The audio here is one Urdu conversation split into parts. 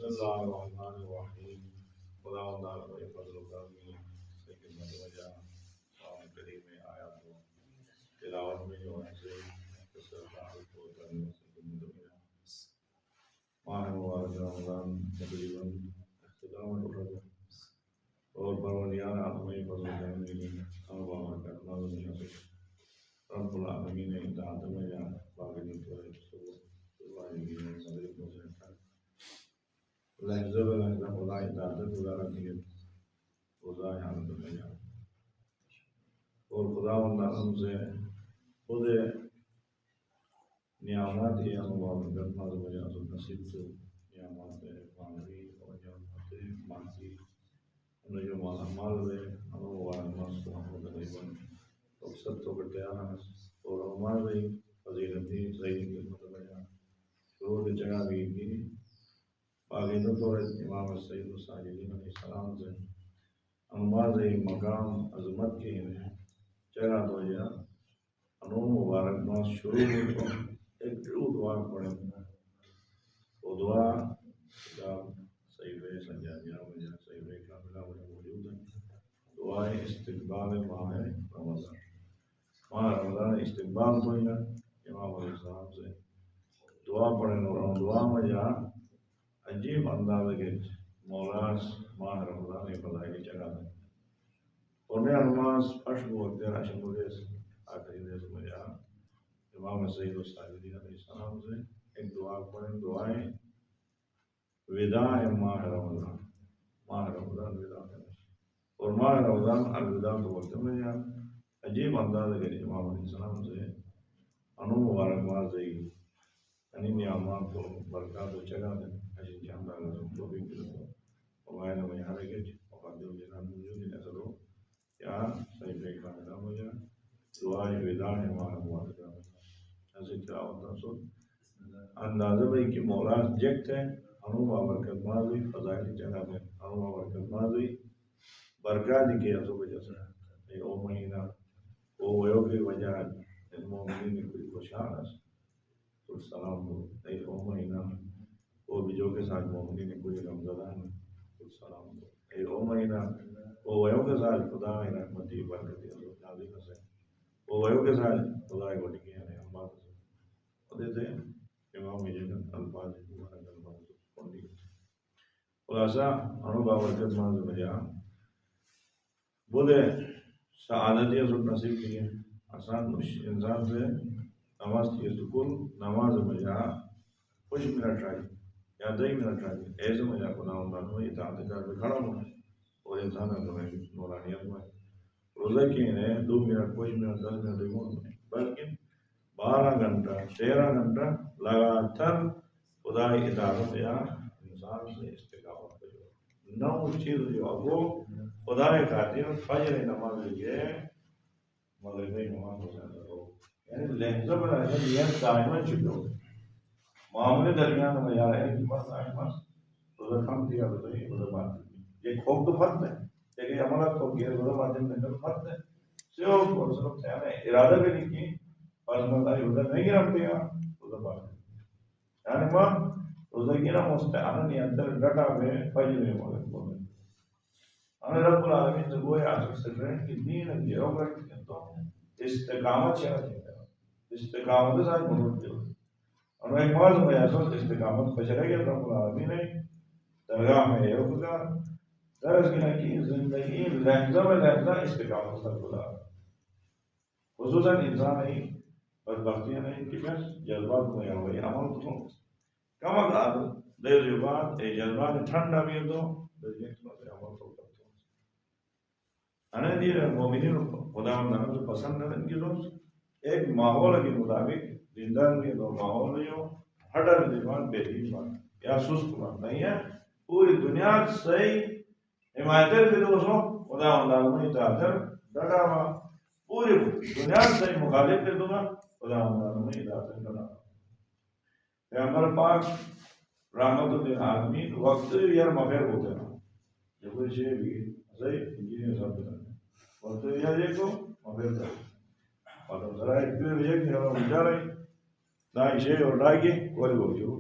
بسم اللہ الرحمن الرحیم خدا تعالی فضل و کرم سے خدمت وجہ قرآن کریم میں آیا تو تلاوت میں جو ہے سے مختصر تعارف کو کرنے سے خدمت وجہ ماہ مبارک رمضان تقریباً اختتام ہو رہا ہے اور پروردگار عالم فضل و کرم میں ہم بابر کرنا دنیا سے رب العالمین نے اطاعت میں یا باقی تو ہے لحظہ بلحظہ خدا اطاعت گزارا دیے خدا حالت میں جا اور خدا تعالیٰ سے خود نعمت ہی ہم بابرکت ناز وجہ سے نصیب سے نعمت مانوی اور نعمت مانسی ہم جو مال ہے ہم مبارک کو ہم تقریباً مقصد تو بٹیا اور ہمارے فضیلتی صحیح خدمت وجہ شروع جگہ بھی کی باقی تو امام سید الساجدین علیہ السلام سے انواز مقام عظمت کے ہیں جگہ تو یا انو مبارک ناز شروع میں تو ایک دعا پڑھیں وہ دعا کتاب صحیح سنجانیہ میں صحیح کاملہ میں موجود ہے دعا استقبال ماہ رمضان ماہ رمضان استقبال تو یا امام علیہ السلام سے دعا پڑھیں اور دعا میں جا عجیب انداز کے مولاس ماہ رمضان فضائل جگہ ہے انہیں نماز اشب وقت راشن مجھے آخری دیس میں جا امام سید الساجدین علیہ السلام سے ایک دعا پڑھیں دعائیں وداع ماہ رمضان وداع اور ماہ رمضان الوداع کے وقت میں جا عجیب انداز کے امام علیہ السلام سے انو مبارک ماضی یعنی نعمات کو برکات و جگہ دیں ایسی جاندار تو بھی کرو وغیرہ میں یہاں رکھے مقدم جناب موجود ہے سرو کیا صحیح بے کاملہ ہو جائے دعائیں وداع ہے ہمارا مبارک ایسے تلاوت سو اندازہ بھائی کہ مولا جگت ہے انو بابرکت ماضی فضائل جگہ دیں انو بابرکت ماضی برکات کی ایسو وجہ سے او مہینہ او ویو کی وجہ مومنین کوئی خوشحال ہے تو سلام ہو اے او مہینہ وہ بجو کے ساتھ مومنی نے کوئی رمضان تو سلام ہو اے او مہینہ وہ ویو کے ساتھ خدا رحمتی برکتی اللہ نازل سے وہ ویو کے ساتھ خدا کو ٹکی ہے ہم بات سے اور دیتے امام جنت الفاظ مبارک الفاظ پڑھی خلاصہ انو بابرکت ماز بجا بودے سعادت یہ سب نصیب کی ہے آسان انسان سے نماز کی سکول نماز بجا کچھ منٹ رہی یا 2 منٹ رہی ایسے مجھا خدا میں اطاعت کر کے کھڑا ہوں اور انسان میں نورانیت میں روزہ کی انہیں 2 منٹ 5 منٹ 10 منٹ نہیں بلکہ 12 گھنٹہ 13 گھنٹہ لگاتار خدا اطاعت یا انسان سے استقامت کرو نو چیز جو ابو خدا خاطر فجر نماز لیے مغربی نماز ہو جاتا ہو یعنی لہجہ پر ایسا نیت دائما چکے ہو معاملے درمیان میں جا رہے ہیں کہ بس آئے بس روزہ کم دیا تو یہ روزہ بات یہ خوف تو فرد ہے لیکن عملات کو کیا روزہ بات میں تو فرد ہے صرف اور صرف چاہنے ارادہ بھی نہیں کی بس مطلب روزہ نہیں رکھتے گا روزہ بات یعنی ماں روزہ کی نا مستعان نیت ڈٹا میں فجر میں مغرب بولے ہمیں رب العالمین سے وہ آسک سے رہے کہ دین گیرو کرتے تو استقامت چاہتے ہیں استقامت ساتھ مرد دیو اور ایک موضوع میں ایسا استقامت بچرے گا رب العالمین نے درگاہ میں یہ ہوگا درس کی زندگی لحظہ میں لحظہ استقامت ساتھ خدا خصوصاً انسان نہیں بدبختیاں نہیں کہ بس جذبات میں ہوئی عمل تو کم اگر دیر جو بات ایک جذبات ٹھنڈا بھی تو درجے سے عمل تو کرتے ہیں دیر مومنین خدا تعالیٰ سے پسند ہے کہ دوست ایک ماحول کے مطابق زندہ کے دو ماحول جو ہٹر دیوان بہترین بات یا سست بات نہیں ہے پوری دنیا صحیح حمایت کے دوستوں خدا تعالیٰ نے اطاعت ڈٹا ہوا پوری دنیا صحیح مخالف کر دوں گا خدا تعالیٰ نے اطاعت ڈٹا پیغمبر پاک رحمت للعالمین وقت یار مغیر ہوتے ہیں جب کوئی شے بھی صحیح انجینئر صاحب وقت یار دیکھو مغیر کرو اور ذرا ایک دن ایک دن ہم جا رہے ہیں نہ شے اور ڈاگی کوئی بول جو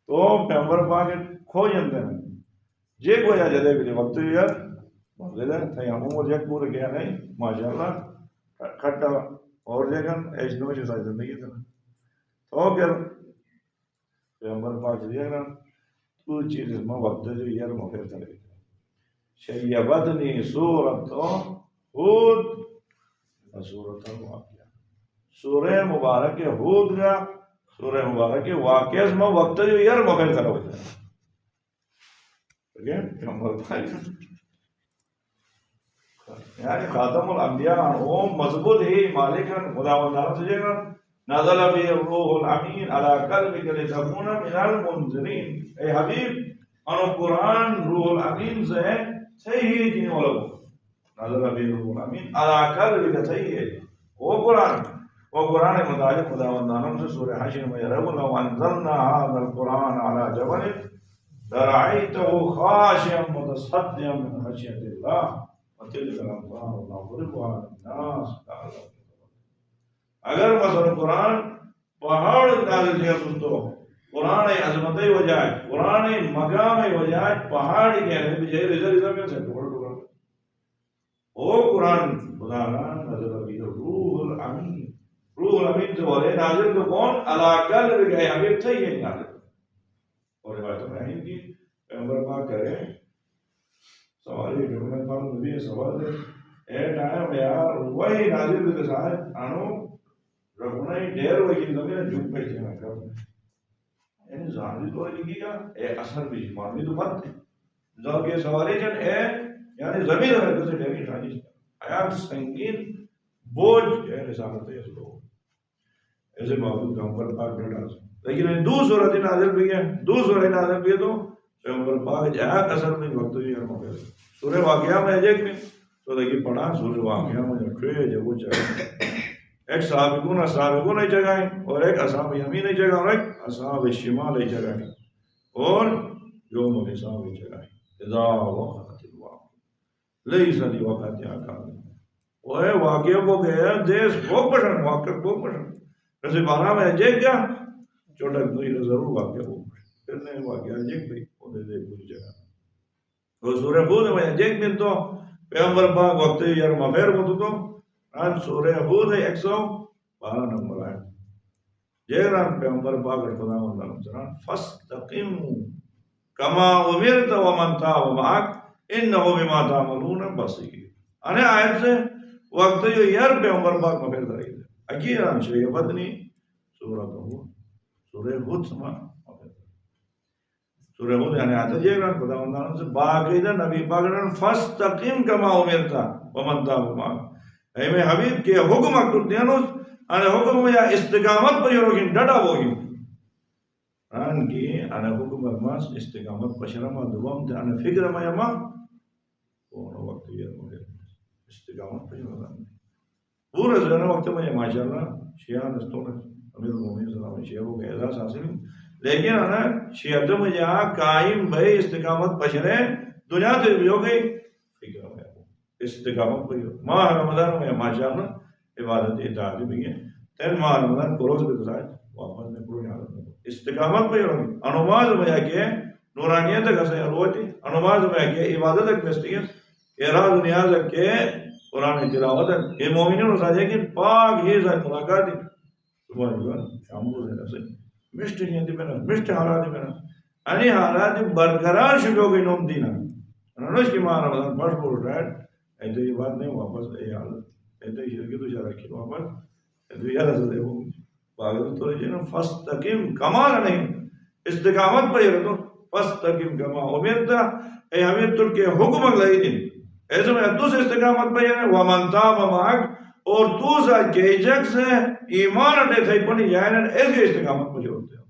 تو پیغمبر پاک کھو جاتے ہیں جے کو یا جدے بھی وقت یار بولے تھے ہم عمر جگ پورے کیا نہیں ماشاءاللہ کھٹا اور جگہ ایج نو سے ساری زندگی تھا تو پھر پیغمبر پاک دیا نا تو چیز میں وقت جو یار مغیر تھا شیبتنی سورت ہود سورت واقعہ سورہ مبارک ہود کا سورہ مبارک واقعہ میں وقت جو یار مغیر تھا ہوتا ہے یعنی خاتم الانبیاء اوم مضبوط ہی مالک خدا و تعالی سے جگہ نازل به الروح الامین علی قلبک لتکون من المنذرین اے حبیب انو قرآن روح الامین سے صحیح جن والا نازل به الروح الامین علی قلبک صحیح ہے وہ قرآن متعلق خدا و تعالی سے سورہ حشر میں رب لو انزلنا هذا القرآن على جبل لرأيته خاشعا متصدعا من خشية الله وتلك الأمثال نضربها للناس اگر مثلا قرآن پہاڑ نازل کیا تو قرآن عظمت ہو جائے قرآن مقام ہو جائے پہاڑ کہنے بھی جائے رضا میں سے ٹکڑ ٹکڑ وہ قرآن خدا نازل بھی روح الامین سے بولے نازل تو کون علاقہ لے گئے ابھی تھے یہ نازل اور روایت میں ہے کہ پیغمبر پاک کرے سوال یہ پیغمبر پاک نبی سوال ہے اے ٹائم یار وہی نازل کے ساتھ انو رکھنا ہی ڈیر ہوئی کہ زمین جھک پہ چینا کر یعنی ظاہری طور لکھی گا اے اثر بھی جمامی تو بات ہے جو کہ سوالی جن اے یعنی زمین ہے کسے ڈیر کی شانی آیا سنگین بوجھ ہے رسالت ہے اس کو ایسے موجود پیغمبر پاک ڈیڑا لیکن دو صورت نازل بھی ہے دو صورت نازل بھی ہے تو پیغمبر پاک جہاں اثر میں وقت بھی ہے موقع سورہ واقعہ میں ایک میں تو دیکھیں پڑھا سورہ واقعہ میں جب جب وہ چاہے ایک سابقون ایک جگہ ہے اور ایک اصحاب یمین ایک جگہ اور ایک اصحاب شمال ایک جگہ ہے اور یوم الحساب ایک جگہ ہے اذا وقت الواقع لیس لی وقت آکار وہ ہے واقعہ کو گیا دیس بھوک پشن واقع بھوک پشن ویسے بارہ میں جیک گیا چھوٹا کوئی ضرور واقعہ بھوک پشن پھر نے واقعہ جیک بھی وہ دے دے پوری جگہ وہ سورہ خود میں جیک بھی تو پیغمبر پاک وقت یار مفیر کو تو آج سورہ ہود ہے 112 نمبر آئے جیران پیغمبر پاک خدا و تعالی فاستقم کما امرت ومن تاب معك انه بما تعملون بصیر انے آیت سے وقت جو یار پیغمبر پاک مفیر درائی دے اکیران شیبتنی سورہ ہود سما سورہ ہود یعنی آتا جیران خدا و تعالی سے باقیدہ نبی پاک فاستقم کما امرت ومن تاب معك اے میں حبیب کے حکم اکتب دیانوس انے حکم یا استقامت پر یروگین ڈڑا ہوگین ان کی انے حکم اکماس استقامت پر شرما دوام تے انے فکر ما یما کونو وقت یہ مگر استقامت پر یروگین پورا زنہ وقت میں ماشاءاللہ شیعہ دستوں نے امیر المومنین صلی اللہ علیہ شیعہ کو اعزاز حاصل لیکن انا شیعہ میں جہاں قائم بھئی استقامت پر شرے دنیا تے بھی ہو گئی فکر میں استقامت پر ماہ رمضان میں ماشاءاللہ عبادت اطاعت بھی ہے تین ماہ رمضان کو روز کے ساتھ واپس میں پوری حالت میں استقامت پر انواز میں کہ نورانیت کا سے روتی انواز میں کہ عبادت ایک بستیت کہ راز نیاز کے قرآن تلاوت ہے یہ مومنین ساجے کہ پاک ہی ذات ملاقات ہے سبحان اللہ شامل ہے سے مشت نہیں دی بنا مشت حالات بنا اني حالات برقرار شروع گئی نوم دینا انوش کی ماہ رمضان پڑھ پڑھ رہا ایسے یہ بات نہیں واپس اے حالت ایسے شرکی تو شاہ رکھی واپس ایسے یہ رسل ہے وہ باگر تو رہے نا فاستقیم کمال نہیں استقامت پر یہ رہتا فاستقیم کما امیرتا اے ہمیں تر کے حکم اگلائی دیں ایسے میں دوسرے استقامت پر یہ ہے وَمَنْ تَابَ مَعَكْ اور دوسرا جیجک سے ایمان اٹھے تھے پڑھنی جائے نا ایسے استقامت پر ہوتے ہیں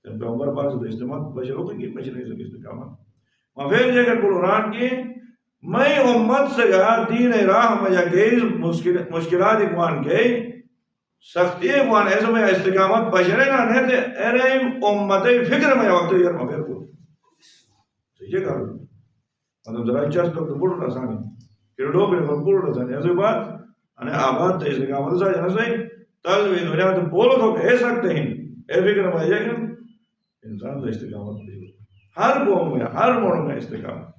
جب پیغمبر پاک سے استقامت پر ہوتے ہیں کہ پچھ نہیں سکے استقامت مفید جگہ قرآن کی میں امت سے گا دین راہ میں جا گئی مشکلات اکوان گئی سختی اکوان ایسے میں استقامت بشرے نا نہیں تھے ارہیم امت فکر میں وقت یار مفید کو سیجھے کہا مطلب ذرا چاست تو بڑھ رسانی پھر دو پھر بڑھ رسانی ایسے بات انہیں آباد تھے استقامت سا جانا صحیح تلوی دنیا تو بولو تو کہہ سکتے ہیں اے فکر میں جائے انسان تو استقامت بھی ہر قوم میں ہر موڑ میں استقامت.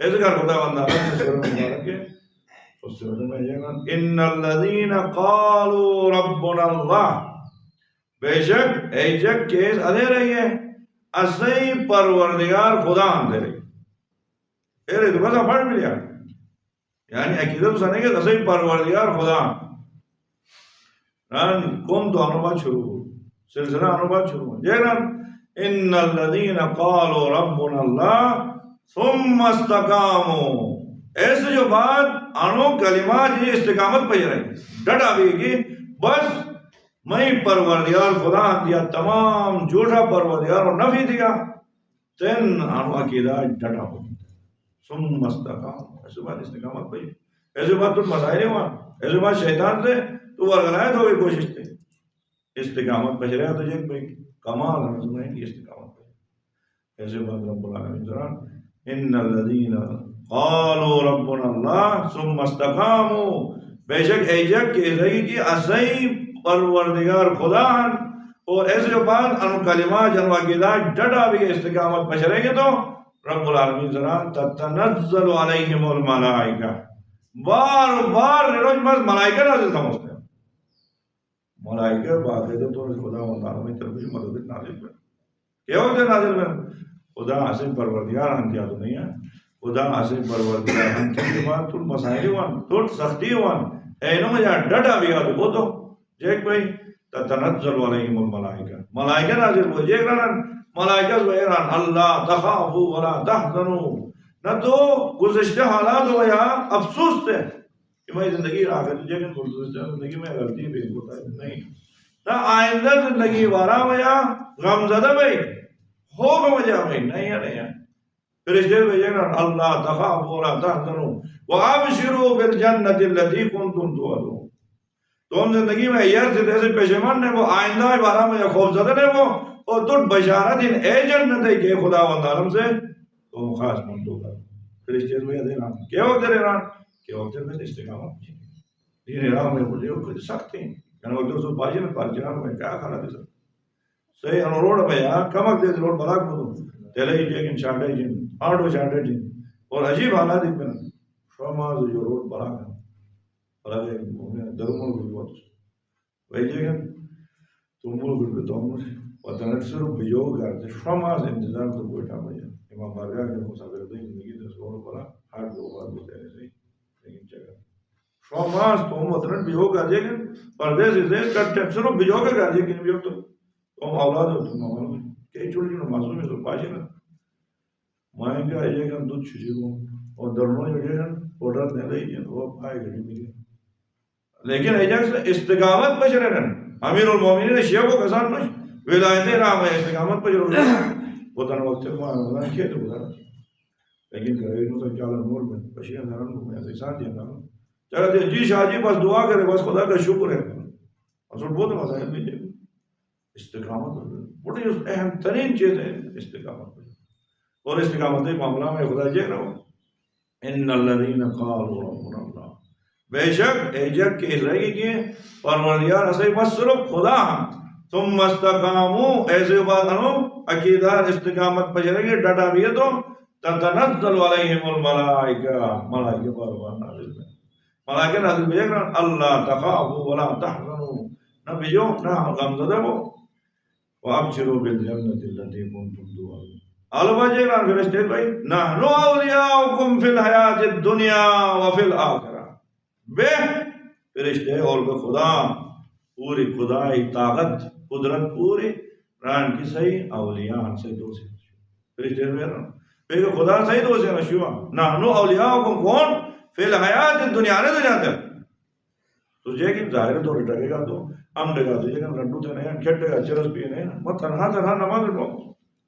ایسے کر خدا بندہ سے سورہ مبارک ہے اس سورہ میں یہ ان الذین قالوا ربنا اللہ، بے شک ایجک کیس ادے رہی ہے اسی پروردگار خدا ہم دے رہی اے تو بس پڑھ بھی لیا یعنی عقیدت سنے کہ اسی پروردگار خدا کم تو انوبات شروع ہو سلسلہ انوبات شروع ہو جیران ان الذین قالوا ربنا اللہ ثم استقاموا، ایسے جو بات انو کلمات یہ استقامت پہ رہی ڈٹ آگئی کہ بس میں پروردگار خدا دیا تمام جھوٹا پروردگار اور نفی دیا تین انو عقیدہ ڈٹا ہو ثم استقاموا، ایسے بات استقامت پہ ایسے بات تو مسائل ہوا ایسے بات شیطان سے تو ورغلائے تو کوئی کوشش تھی استقامت پہ رہا تو جیک بھئی کمال رسول ہے کہ استقامت پہ ایسے بات رب العالمین ذرا ان الذین قالوا ربنا اللہ ثم استقاموا، بے شک ایجک کہ رہی کہ اسی پروردگار خدا اور ایسے جو بات ان کلمات جنو عقیدات ڈٹا بھی استقامت پہ رہیں گے تو رب العالمین ذرا تتنزل علیہم الملائکہ، بار بار روز بس ملائکہ نازل تھا مسلم ملائکہ باقاعدہ تو خدا و تعالیٰ میں طرف مدد نازل کر کیا ہوتے نازل میں خدا حسن پروردگار انتیا تو نہیں ہے خدا حسن پروردگار انتیا کے بعد تو مسائل ہوان تو سختی ہوان اینو میں جہاں ڈٹا بھی آدھو وہ تو جیک بھئی تتنزل علیہم الملائکہ، ملائکہ نازل ہوئے جیک رہنا ملائکہ زویران اللہ تخافوا ولا تحزنوا، نہ تو گزشتہ حالات ہو یا افسوس تھے کہ میں زندگی آگے تجھے کہ گزشتہ زندگی میں غلطی بھی ہوتا ہے نہیں نہ آئندہ زندگی وارا میں یا غم زدہ بھئی خوف وجہ میں نہیں ہے نہیں ہے پھر اس دل بھیجے گا اللہ تخافوا ولا تحزنوا وابشروا بالجنة التي كنتم توعدون، تم زندگی میں یہ سے ایسے پیشمان نے وہ آئندہ بارہ میں یا خوف زدہ نے وہ اور تم بشارت ان اے جنت ہے کہ خدا و تعالیٰ سے تم خاص منتو کر پھر اس چیز میں یہ دینا کیا وقت دے رہا کہ وقت میں استقامت دین راہ میں بولے ہو کچھ سخت ہیں یعنی وقت رسول باجی میں پارچنان میں کیا کھانا دے سکتا صحیح انہوں روڈ میں یا کمک دے روڈ بلاک بودو تیلے ہی جیکن شانڈے جن آٹو شانڈے جن اور عجیب حالات ایک میں شوما جو روڈ بلاک ہے بلاک ہے درمون کو بہت وہی جیکن تم ملک بھی تو ہم وطنت سے رو بیوگ کرتے شوما سے انتظار تو کوئٹا بھائی امام بارگاہ کے مسافر دیں زندگی دے سوڑ بلا ہر دو بار بتانے سے لیکن چاہتا شوما سے تم وطنت بیوگ کر جیکن پردیس ازیز کرتے سے رو بیوگ کر جیکن بیوگ تو تم اولاد ہو تم اولاد ہو کئی چھوڑی جو معصوم ہے تو پاشی نا مائن کا ہے کہ دودھ چھجی کو اور درنوں جو ہے آرڈر دے رہی ہے وہ پائے گھڑی ملی لیکن ایجاک سے استقامت پہ چلے رہن امیر المومنین شیعہ کو کسان مش ولایت راہ میں استقامت پہ چلے رہن وہ تن وقت کو آنگا کیا تو گزارا لیکن کرے انہوں سے چالا نور میں پشیاں دارن کو میں ایسے ساتھ دیا تھا چاہتا ہے جی شاہ جی بس دعا کرے بس خدا کا شکر ہے اصول بہت مسائل میں جائے استقامت بڑی اہم ترین چیز ہے استقامت اور استقامت معاملہ میں خدا جے رہا ہوں ان الذین قالوا ربنا اللہ، بے شک ایجک کے رہی کہ پروردگار اسے بس صرف خدا ثم استقاموا، ایسے بات انو عقیدہ استقامت پر چلے گے ڈٹا بھی ہے تو تتنزل علیہم الملائکہ، ملائکہ بار نازل ہے ملائکہ نازل بھی ہے اللہ تخافوا ولا تحزنوا، نہ بھیجو نہ غمزدہ ہو وابشروا بالجنة التي كنتم توعدون، الوجہ ران فرشتے بھائی نحن اولیاؤکم فی الحیات الدنیا وفی الآخرہ، بے فرشتے اور بے خدا پوری خدائی طاقت قدرت پوری ران کی صحیح اولیاء سے دو سے فرشتے بھائی ران بے خدا صحیح دو سے نشیوہ نحن اولیاؤکم کون فی الحیات الدنیا نے دنیا تھا تو جے کہ ظاہر تو رٹھے گا تو ہم لگا تو یہ لڈو تے نہیں کھٹے گا چرس پیے نہیں وہ تنہا نماز پڑھو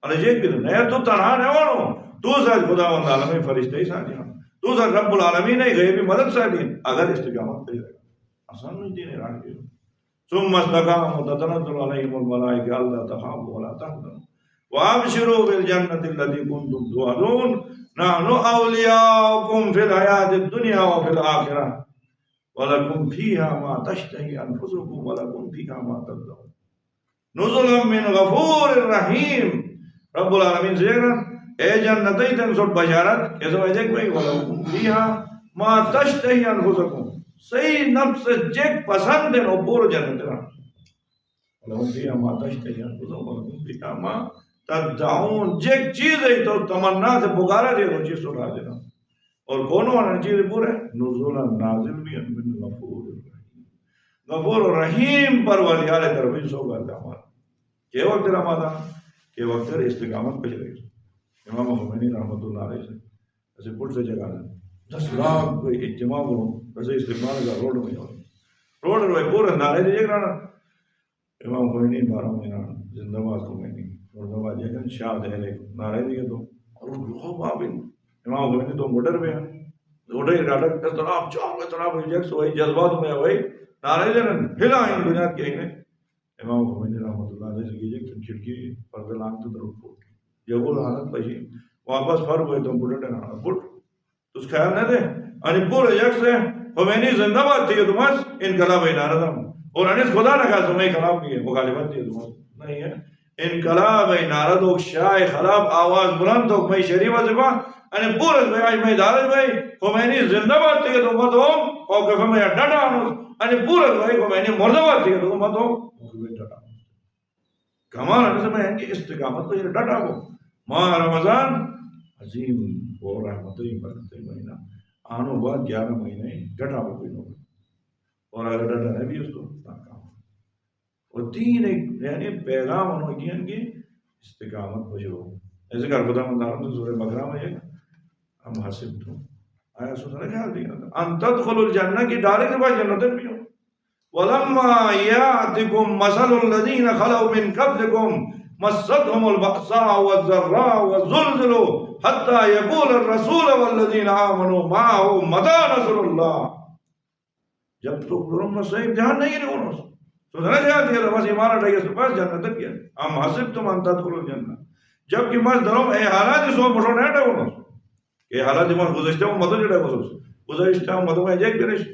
ارے یہ بھی نہیں تو تنہا نہیں ہو تو ساتھ خدا و تعالی میں فرشتے ہی ساتھ ہیں تو ساتھ رب العالمین ہے غیبی مدد ساتھ ہیں اگر استقامت پہ رہے گا آسان نہیں دین ایران کے ثم استقاموا تتنزل علیہم الملائکہ الا تخافوا ولا تحزنوا وابشروا بالجنة التي كنتم توعدون نحن اولیاؤکم فی الحیات الدنیا وفی الآخرہ وَلَكُمْ فِيهَا مَا تَشْتَهِي أَنفُسُكُمْ وَلَكُمْ فِيهَا مَا تَدَّعُونَ نُزُلًا مِّن غَفُورٍ رَحِيمٍ، رب العالمین سے اے جنتی تن سوٹ بشارت کیسے وجہ کوئی ولکم فیہا ما تشتہی انفسکم صحیح نفس جیک پسند ہے نو پورو جنت رہا ولکم فیہا ما تشتہی انفسکم ولکم فیہا ما تدعون جیک چیز ہے تو تمنا سے پکارا دے وہ چیز سنا دینا اور کونوں والا چیز پورے نزولا نازل بھی من غفور الرحیم غفور الرحیم پر ولیار تربیت سو گا ہمارا کہ وقت رمضا کہ وقت استقامت پہ چلے امام خمینی رحمۃ اللہ علیہ سے ایسے پٹ سے جگہ 10 لاکھ کوئی اجتماع کروں ویسے استقبال کا روڈ میں روڈ روئے پورے نعرے دیجیے گا امام خمینی 12 مہینہ زندہ باد خمینی اور دبا جگہ شاہ دہلے نعرے دیے تو اور لوگ بابن امام خمینی تو موٹر پہ ہیں روڈے ڈاٹا طرف چاہوں گے طرف ریجیکس وہی جذبات میں وہی نعرے دینا ہلا ان دنیا کے ہیں امام خمینی رحمۃ اللہ علیہ سے کیجیے کھڑکی پردے لانگ تو طرف پھوٹ یہ وہ حالت پہی واپس فرق ہوئے تو بڑھے ڈانا پھوٹ تو اس خیال نہ دے ان پورے یک سے خمینی زندہ باد تھی تو بس انقلاب نعرہ تھا اور انس خدا نہ کہا تمہیں خلاف کی ہے مخالفت تھی تو نہیں ہے انقلاب نعرہ تو شاہ خلاف آواز بلند تو میں شریف وظیفہ ان پورے بھائی میں دارج بھائی خمینی زندہ باد تھی تو مت ہو اور کہ میں ڈٹا ہوں ان پورے بھائی خمینی مردہ باد تھی تو مت ہو ڈٹا کمال ہے میں کہ استقامت تو یہ ڈٹا ہو ماہ رمضان عظیم و رحمتیں برکتیں مہینہ آنو بعد 11 مہینے ڈٹا ہو کوئی نوکر اور اگر ڈٹا ہے بھی اس کو ناکام اور دین ایک یعنی پیغام انہوں کی ان کی استقامت پر جو ایسے کر خدا منداروں سے سورہ بقرہ میں ایک ہم حسب تو آیا سوچنا خیال دینا تھا ان تدخل الجنہ کی ڈارے کے بعد جنتیں بھی ہو وَلَمَّا يَعْتِكُمْ مَثَلُ الَّذِينَ خَلَوْا مِنْ قَبْلِكُمْ مَسَّتْهُمُ الْبَأْسَاءُ وَالضَّرَّاءُ وَزُلْزِلُوا حَتَّى يَقُولَ الرَّسُولُ وَالَّذِينَ آمَنُوا مَعَهُ مَتَىٰ نَصْرُ اللَّهِ جب تو تم سے امتحان نہیں ہے انہوں تو نہ جاتی ہے بس ایمان اٹھائیے تو بس جنت کیا ہم حسبتم ان تدخلوا الجنہ جب کہ مس درم اے حالات سو مٹو نہ ڈو کہ حالات من گزشتہ مدو جڑا گزشتہ مدو میں ایک برش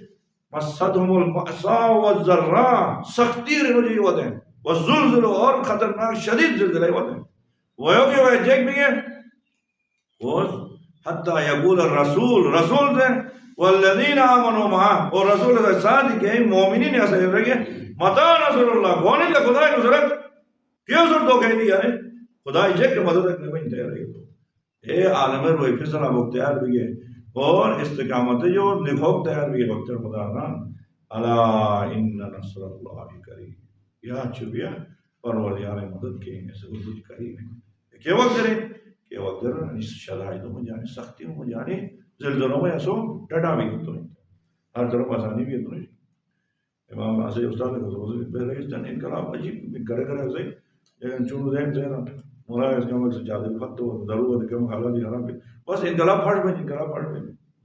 مصدهم البأساء والضراء سختی رہی ہوتے ہیں والزلزل اور خطرناک شدید زلزلے ہوتے ہیں وہ کہ وہ جیک بھی ہے وہ حتی یقول الرسول رسول سے والذین آمنوا معه اور رسول سے ساتھ کہ مومنین ایسے رہے متى نصر اللہ کون ہے خدا کی نصرت کیوں سر تو کہہ دیا ہے خدا جیک کے مدد کرنے میں تیار ہے اے عالم روح فضل مختار بھی ہے اور استقامت جو نکھوک تیار بھی ہے وقت خدا نام الا ان نصر اللہ قریب یا چوبیا پروردگار مدد کے اس کو قریب ہے کہ وقت کرے کہ وقت اس شرائطوں میں جانے سختیوں میں جانے زلزلوں میں ایسو ڈٹا بھی تو ہر طرف آسانی بھی ہے تو امام حسین استاد کو پہلے اس دن انقلاب عجیب کرے کرے ایسے لیکن چون ذہن سے نا مولا اس کا مقصد زیادہ خط ہو ضرورت کم حالات ہی خراب ہے بس انقلاب پھٹ میں انقلاب پھٹ میں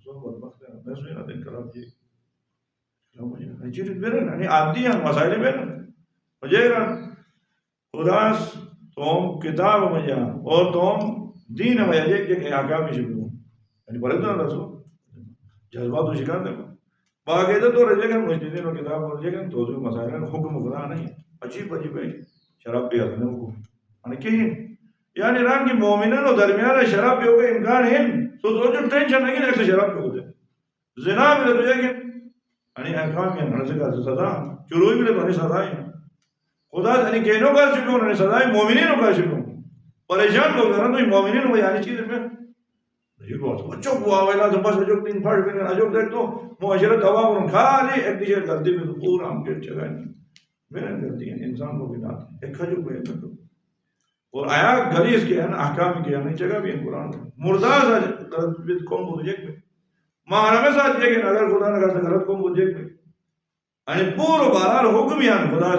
سو بدبخت ہے میں سوچ رہا انقلاب جی چیز میرے نا آتی ہیں مسائل میں مجھے خدا تم کتاب میں جا اور تم دین میں جا کہ احکام شروع یعنی پڑھے تو نہ رسو جذبات و شکار دیکھو باقاعدہ تو رجے گا مجتہدین و کتاب اور رجے گا تو جو مسائل حکم خدا نہیں عجیب عجیب ہے شراب پی حضرت حکم یعنی کہ یعنی رام کی مومنین و درمیان شراب پی ہوگا امکان ہے تو جو ٹینشن نہیں ہے ایسے شراب پی ہو جائے زنا بھی لے تو جائے گا یعنی احکام ہے نرسے کا سزا چلوئی بھی لے تو انہیں سزا ہے خدا یعنی کہنوں کا شکر انہیں سزا ہے مومنینوں کا شکر پریشان لوگ ہیں تو مومنین میں یعنی چیز میں یہ بہت اچھو کو آویلا تو بس اجوک تین پھاڑ بینن اجوک دیکھ تو معاشرت عوام ان خالی ایک دیشر کرتی بھی تو پورا ہم کے جگہ نہیں محنت کرتی ہیں انسان کو بھی ناتی ایک خجو کو ایک اور آیا گلیس کے ہیں احکام کے ہیں جگہ بھی ہیں قرآن میں مرداز ہے غلط بیت قوم کو جیک میں محرم ساتھ یہ کہ اگر خدا نے کہا غلط قوم کو جیک میں یعنی پورو بارار حکم ہی ہیں خدا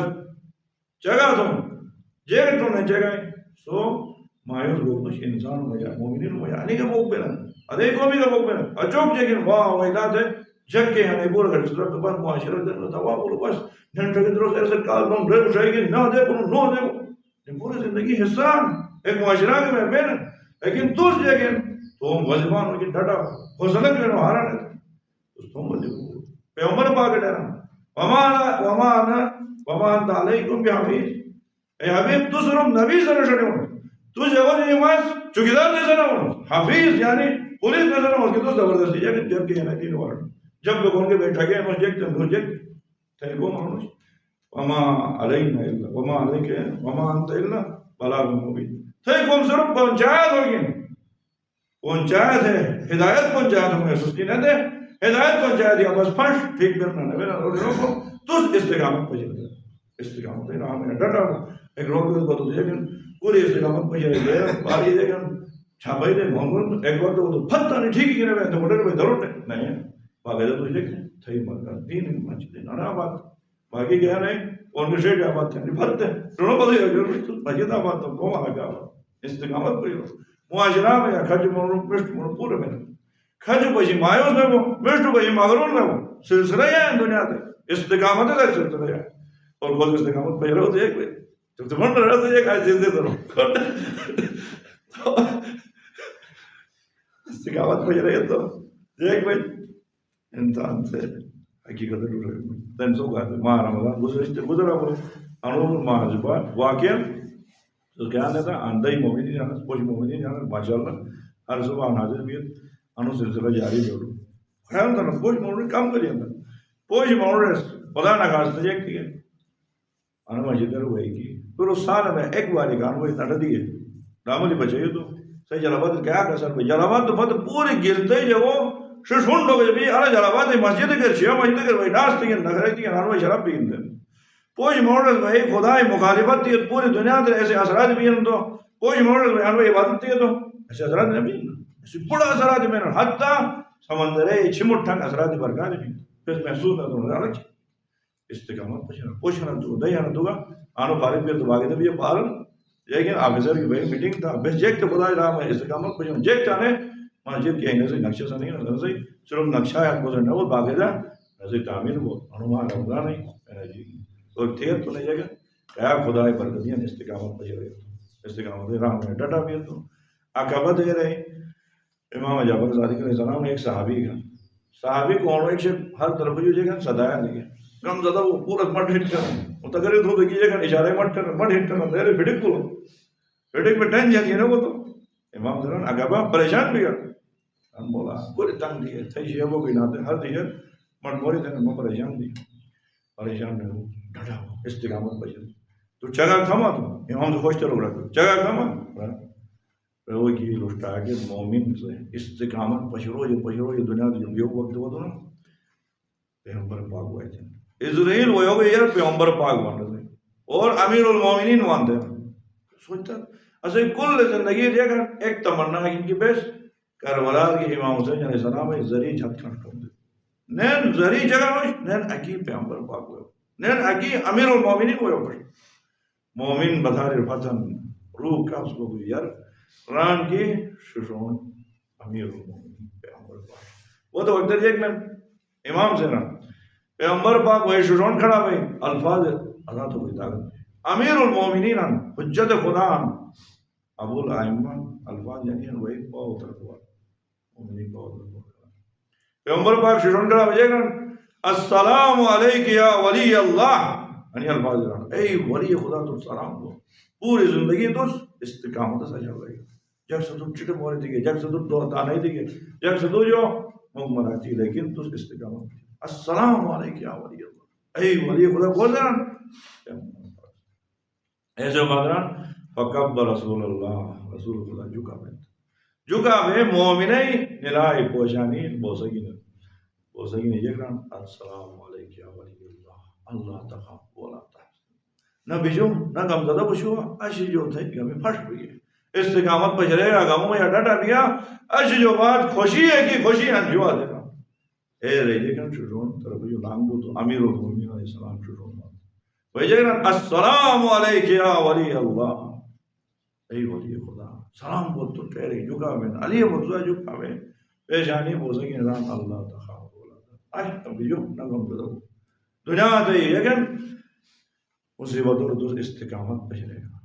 جگہ تم جیک تو نے جگہ سو مایوس لوگ نش انسان ہو جائے مومنین ہو جائے یعنی کہ موک پہ نا ادھے قومی کا موک پہ نا اچوک جیکن واہ ویلات ہے جگ کے ہمیں پورا گھر صورت تو بس معاشرت دن توا بولو بس گھنٹے کے درست ایسے کال نوم ڈر اٹھائے گی نہ دے کنو نو دے یہ پوری زندگی حصان ایک معاشرہ کے میں بین لیکن توس جیکن تو ہم وزیبان ہو کی ڈھٹا حسنت میں نوہارا نہیں تو تم وزیبان پیغمبر پاک ڈیرا وما انت علیکم بحفیظ اے حبیب تو صرف نبی سے نشڑے ہوں تو جب یہ ماس چوکیدار نظر نہ حافظ یعنی پولیس نظر نہ تو زبردستی جب جب کہ نہیں نور جب کون کے بیٹھا گیا پروجیکٹ تھے کو مانوس وما علینا الا وما علیک وما انت الا بلاغ مبین تھے کو صرف پہنچایا ہوگی پہنچایا ہے ہدایت پہنچایا ہمیں سستی نہ دے ہدایت پہنچایا دیا بس پھنس ٹھیک کرنا نہ میرا لوگوں تو استقامت پہ چل استقامت ہے راہ میں ڈٹا ایک روک کو تو لیکن پوری استقامت پہ چل گیا باری لیکن چھاپائی دے محمد ایک وقت تو پھتا نہیں ٹھیک کرے میں تو مڈر میں ضرورت نہیں باقی تو دیکھ تھئی مگر دین مسجد نہ بات باقی کیا نہیں ان کے شیٹ بات کرنی پھتے دونوں بدل گئے تو مسجد بات تو کو آ گیا استقامت پہ معاشرہ میں کھج مونو پشت مونو پورے میں کھج بجی مایوس نہ وہ پشت بجی مغرور نہ وہ سلسلہ ہے دنیا تے استقامت ہے سلسلہ ہے اور وہ استقامت پہ رہو تو ایک جب تو من رہا تو ایک زندے تو استقامت پہ رہے تو ایک بھائی انسان سے حقیقت تن سو کا ماہ رمضان گزرا بولے انور ماہ جبا واقعہ تو کیا ہے اندائی مومنی جانا پوش مومنی جانا ماشاءاللہ ہر صبح نازل بھی انو سلسلہ جاری جوڑو خیال تھا نا پوش مومنی کام کری اندر پوش مومنی خدا نہ خاص تجھے کی ہے انو مسجد ہوئی کی پھر اس سال میں ایک باری کا انو اتنا دی ہے راملی بچائی تو صحیح جلابات کیا کسر پہ جلابات تو پتہ پوری گرتے جو وہ ششون لوگ بھی ارے جلابات مسجد کر شیعہ مسجد کر بھائی ناس تھی نخرے تھی انو شراب بھی اندر پوش مومنی بھائی خدای مخالفت تھی پوری دنیا میں ایسے اثرات بھی ہیں تو پوش مومنی بھائی انو عبادت تھی تو ایسے اثرات نہیں بھی ایسے بڑا اثرات بھی ہیں حتی سمندرے چھمٹھنگ اثرات برکات بھی پھر محسوس نہ تو رہا استقامت پوچھنا تو دیانا تو آنو فارغ بھی تو باقی تو بھی پارن لیکن آفیسر کی بھائی میٹنگ تھا بس جیک تو خدا رہا میں استقامت پوچھنا جیک تھانے مسجد کی آئینے سے نقشہ سا نہیں نظر سے صرف نقشہ ہے گزرنا وہ باقی تھا نظر تعمیر وہ انومان رمضا نہیں اور تھیر تو نہیں جائے گا کیا خدا برکتیاں استقامت پہ رہے استقامت راہ میں ڈٹا بھی تو عقبہ دے رہے امام جعفر صادق علیہ السلام نے ایک صحابی کو اور ایک سے ہر طرف جو جگہ صدایا نہیں ہے کم زیادہ وہ پورا مٹ ہٹ کر وہ تقریر تو دیکھی جگہ اشارے مٹ ہٹ کرنا میرے فٹک کو فٹک میں ٹین جاتی ہے نا وہ تو امام زران عقبہ پریشان بھی کر ہم بولا پورے تنگ دیئے تھے شیعبوں کی ناتے ہر دیئے مٹ موری تھے میں پریشان دی پریشان میں ہوں ڈھڑا ہوں استقامت بچے تو چگہ تھما تو امام سے خوش چلو رکھو چگہ تھما وہ کی لشٹا کہ مومن سے استقامت پشرو یہ دنیا جو بیوک وقت ہوا تو نا پیغمبر پاک ہوئے تھے اسرائیل وہ ہوگا یہ پیغمبر پاک بن رہے اور امیر المومنین مانتے ہیں سوچتا اسے کل زندگی دے کر ایک تمنا ہے ان کی بیس کربلا کی امام حسین علیہ السلام ہے زری جھت کھنٹ کر دے نین زری جگہ ہوئی نین اکی پیغمبر پاک ہوئے نین اکی امیر المومنین ہوئے مومن بدار فتن روح کا اس کو بھی یار ران کی ششون امیر المومنین پیغمبر پاک وہ تو وقت ایک میں امام سے رہا پیغمبر پاک وہی ششون کھڑا ہوئی الفاظ ادا تو کوئی طاقت امیر المومنین حجت خدا ابو الائمہ الفاظ یعنی وہی پاؤ ترکوا مومنی پاؤ ترکوا پیغمبر پاک ششون کھڑا ہوئی گا السلام علیک یا ولی اللہ یعنی الفاظ رہا اے ولی خدا تو سلام دو پوری زندگی تو استقامت سے چل رہی جب سے تو چٹے مورے دیگے جب سے تو دانے دیگے جب سے تو جو مراتی لیکن تو استقامت السلام علیکم یا ولی اللہ اے ولی خدا بول رہا ایسے مادران فقب رسول اللہ رسول خدا جھکا میں مومنی نلائی پوشانی بوسگی نے یہ کران السلام علیکم یا ولی اللہ اللہ تخاف ولا تحزن نہ بجو نہ غم زدہ بشو اشی جو تھے کہ ہمیں پھٹ ہوئی ہے استقامت پہ چلے گا غموں میں ڈٹا دیا اشی جو بات خوشی ہے کہ خوشی انجوا دے گا اے رہے کن شجون طرف جو لانگو تو امیر المومنین علیہ السلام شجون وہی جگہ السلام علیکم یا ولی اللہ اے ولی خدا سلام بول تو ٹھہرے جھکا میں علی مرزا جھکا میں پیشانی بوسگی نظام اللہ تخاف ولا تحزن بجو نہ غم زدہ دنیا تے لیکن مصیبت اور تو استقامت پہ چلے گا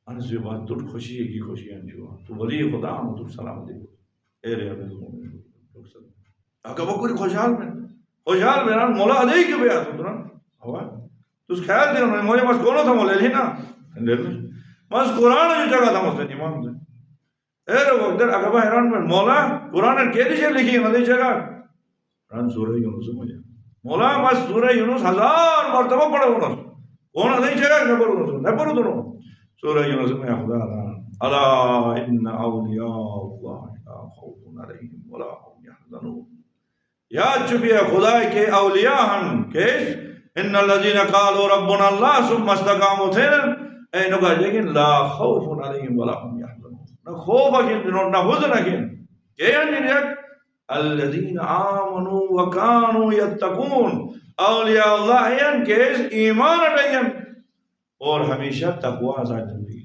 انسی بات تو خوشی ہے کی خوشی انجوا تو ولی خدا ہم تو سلام دے اے رے امیر المومنین اگر کوئی خوشحال میں مولا علیہ کی بیعت ہوتا نا ہوا تو اس خیال دے انہوں نے مجھے بس کونوں تھا مولا علیہ نا بس قرآن جو جگہ تھا مسلم امام سے اے لوگ ادھر اگر حیران میں مولا قرآن کے دیجئے لکھی مدی جگہ قرآن سورہ یونس مجھے مولا بس سورہ یونس 1000 مرتبہ پڑھو یونس کون ادھر جگہ نہ پڑھو دونوں سورہ یونس میں خدا الا ان اولیاء اللہ لا خوف علیہم ولا هم يحزنون یاد چکی ہے خدا کے اولیاء ہم کیس ان الذين قالوا ربنا الله ثم استقاموا تھے اے نگا لیکن لا خوف علیہم ولا هم يحزنون نہ خوف اگین نہ حزن اگین کہ ان الذين آمنوا وكانوا يتقون اولیاء اللہ ہیں کیس ایمان اٹھائیں اور ہمیشہ تقوی سے زندگی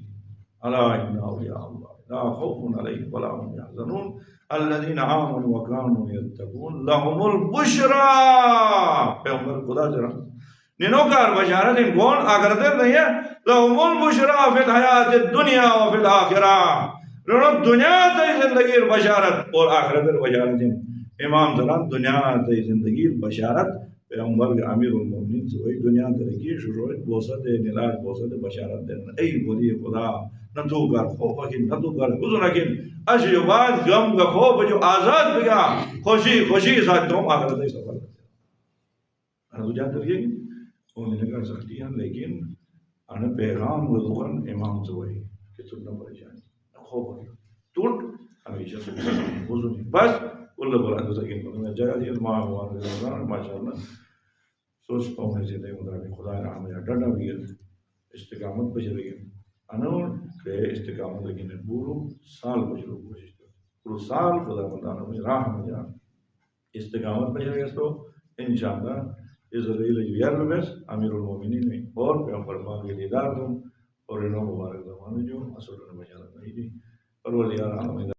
الا ان اولیاء اللہ لا خوف علیہم ولا هم يحزنون الذين آمنوا وكانوا يتقون لهم البشرى پیغمبر خدا جرا نینوکار بشارت ان کون آخرت نہیں ہے لهم البشرى في الحیات الدنیا وفي الآخرہ دنیا تی زندگی بشارت اور آخرت بشارت امام زران دنیا تی زندگی بشارت پیغمبر امیر المومنین سے وہی دنیا ترکی شروع بوسط نلاج بوسط بشارت دینا ای ولی خدا نہ تو کر خوف اکن نہ تو کر حزن اکن اشیو بعد غم کا خوف جو آزاد بگا خوشی ساتھ تم آخرت ہی سفر کرتے ہیں جانتے رہیے وہ نہیں کر سکتی ہیں لیکن انہیں پیغام وزن امام سے وہی کہ تم نہ پریشانی خوف اکن ٹوٹ ہمیشہ سے حزن بس اللہ برا سکین جگہ دی ماں ماشاءاللہ سوچتا ہوں ایسے دے مطابق خدا رحم یا ڈنڈا بھی استقامت پہ چلے گئے انور کہ استقامت لیکن پورو سال بچلو کوشش کرو پورو سال خدا بندانا میں راہ میں جا استقامت پہ چلے گئے تو انشاءاللہ اس ذریعے جو یار میں بس امیر المومنین میں اور پیغمبر پاک کے دیدار دوں اور انہوں مبارک زمانے جو اصل میں بشارت نہیں دی پروردگار عالم